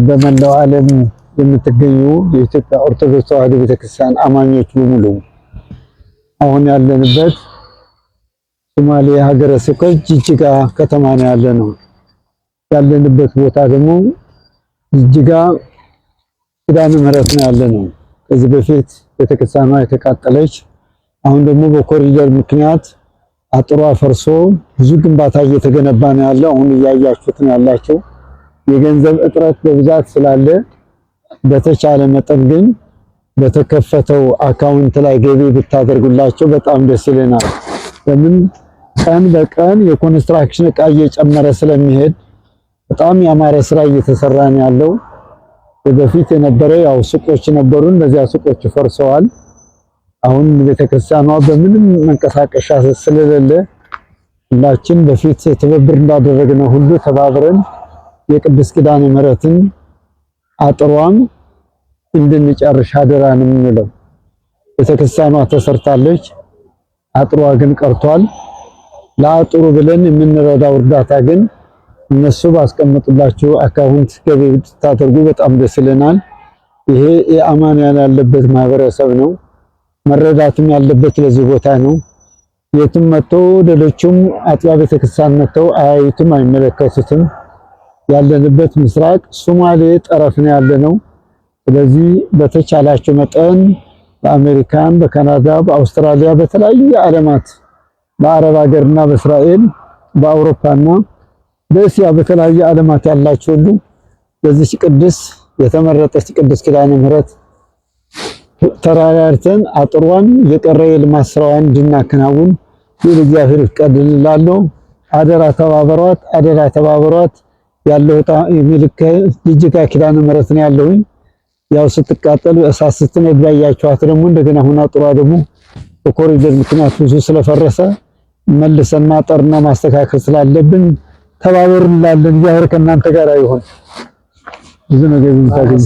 በመላው ዓለም የምትገኙ የኢትዮጵያ ኦርቶዶክስ ተዋሕዶ ቤተክርስቲያን አማኞች በሙሉ አሁን ያለንበት ሶማሌ ሀገረ ስብከት ጅጅጋ ከተማ ነው ያለነው። ያለንበት ቦታ ደግሞ ጅጅጋ ኪዳነ ምህረት ነው ያለነው። ከዚህ በፊት ቤተክርስቲያኗ የተቃጠለች አሁን ደግሞ በኮሪደር ምክንያት አጥሯ ፈርሶ ብዙ ግንባታ እየተገነባ ነው ያለው። አሁን እያያችሁት ነው ያላችሁ። የገንዘብ እጥረት በብዛት ስላለ በተቻለ መጠን ግን በተከፈተው አካውንት ላይ ገቢ ብታደርጉላቸው በጣም ደስ ይለናል። ለምን ቀን በቀን የኮንስትራክሽን ዕቃ እየጨመረ ስለሚሄድ በጣም ያማረ ስራ እየተሰራ ነው ያለው። በፊት የነበረ ያው ሱቆች ነበሩ፣ እነዚያ ሱቆች ፈርሰዋል። አሁን ቤተክርስቲያኗ በምንም መንቀሳቀሻ ስለሌለ ሁላችን በፊት ትብብር እንዳደረግነው ሁሉ ተባብረን የቅድስት ኪዳነ ምህረትን አጥሯን እንድንጨርስ አደራን የምንለው። ቤተክርስቲያኗ ተሰርታለች፣ አጥሯ ግን ቀርቷል። ለአጥሩ ብለን የምንረዳው እርዳታ ግን እነሱ ባስቀምጡላችሁ አካውንት ገቢ ብታደርጉ በጣም ደስ ይለናል። ይሄ የአማንያን ያለበት ማህበረሰብ ነው። መረዳትም ያለበት ለዚህ ቦታ ነው። የትም መጥተው ሌሎችም አጥቢያ ቤተክርስቲያን መጥተው አያዩትም፣ አይመለከቱትም። ያለንበት ምስራቅ ሶማሌ ጠረፍ ነው ያለነው። ስለዚህ በተቻላችሁ መጠን በአሜሪካን፣ በካናዳ፣ በአውስትራሊያ፣ በተለያዩ ዓለማት በአረብ ሀገርና በእስራኤል በአውሮፓና በእስያ በተለያዩ ዓለማት ያላችሁ ሁሉ በዚህ ቅድስት የተመረጠች ቅድስት ኪዳነ ምህረት ተራራርተን አጥሯን የቀረ የልማት ስራዋን እንድናከናውን የእግዚአብሔር ፍቃድ እላለሁ። አደራ ተባበሯት፣ አደራ ተባበሯት። ያለው የሚልከ ጅጅጋ ኪዳነ ምህረት ነው ያለውኝ። ያው ስትቃጠል እሳት ስትነድ ባያችኋት ደግሞ እንደገና ሆና አጥሯ ደግሞ በኮሪደር ምክንያት ብዙ ስለፈረሰ መልሰን ማጠርና ማስተካከል ስላለብን ተባበሩ እንላለን። እግዚአብሔር ከእናንተ ጋር ይሁን። ብዙ ነገር ይታገኝ።